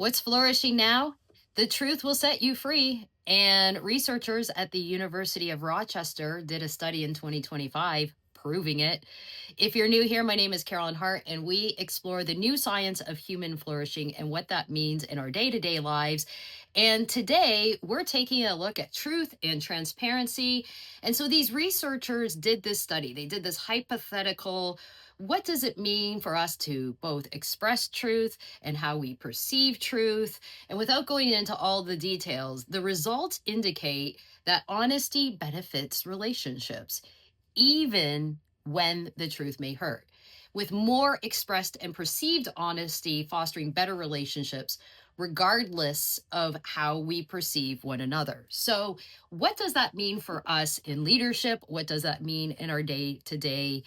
What's flourishing now? The truth will set you free. And researchers at the University of Rochester did a study in 2025 proving it. If you're new here, my name is Carolyn Hart, and we explore the new science of human flourishing and what that means in our day to day lives. And today, we're taking a look at truth and transparency. And so these researchers did this study, they did this hypothetical. What does it mean for us to both express truth and how we perceive truth? And without going into all the details, the results indicate that honesty benefits relationships, even when the truth may hurt. With more expressed and perceived honesty, fostering better relationships, regardless of how we perceive one another. So, what does that mean for us in leadership? What does that mean in our day to day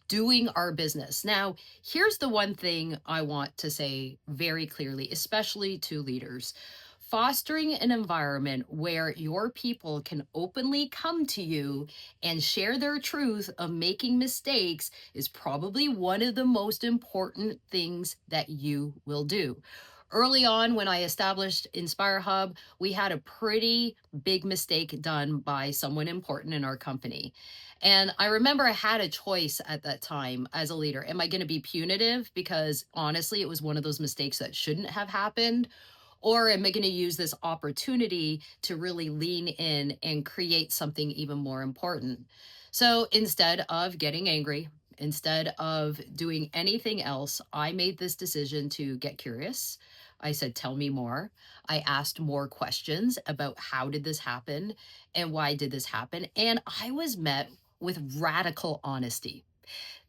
doing our business? Now, here's the one thing I want to say very clearly, especially to leaders. Fostering an environment where your people can openly come to you and share their truth of making mistakes is probably one of the most important things that you will do. Early on, when I established InspireHUB, we had a pretty big mistake done by someone important in our company. And I remember I had a choice at that time as a leader. Am I going to be punitive? Because honestly, it was one of those mistakes that shouldn't have happened. Or am I going to use this opportunity to really lean in and create something even more important? So instead of getting angry, instead of doing anything else, I made this decision to get curious. I said, tell me more. I asked more questions about how did this happen and why did this happen? And I was met with radical honesty.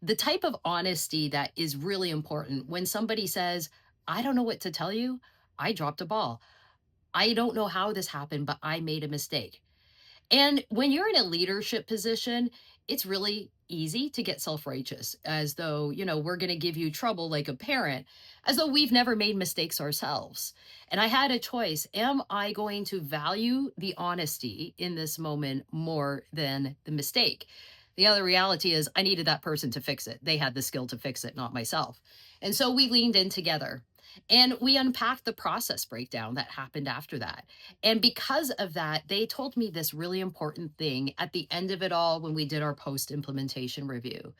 The type of honesty that is really important when somebody says, I don't know what to tell you. I dropped a ball. I don't know how this happened, but I made a mistake. And when you're in a leadership position, it's really easy to get self righteous as though, we're going to give you trouble like a parent, as though we've never made mistakes ourselves. And I had a choice. Am I going to value the honesty in this moment more than the mistake? The other reality is I needed that person to fix it. They had the skill to fix it, not myself. And so we leaned in together and we unpacked the process breakdown that happened after that. And because of that, they told me this really important thing at the end of it all when we did our post implementation review.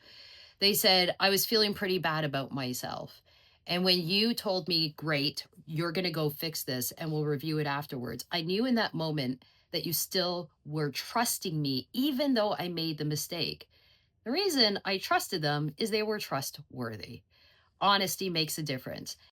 They said, I was feeling pretty bad about myself. And when you told me, great, you're going to go fix this and we'll review it afterwards, I knew in that moment that you still were trusting me, even though I made the mistake. The reason I trusted them is they were trustworthy. Honesty makes a difference.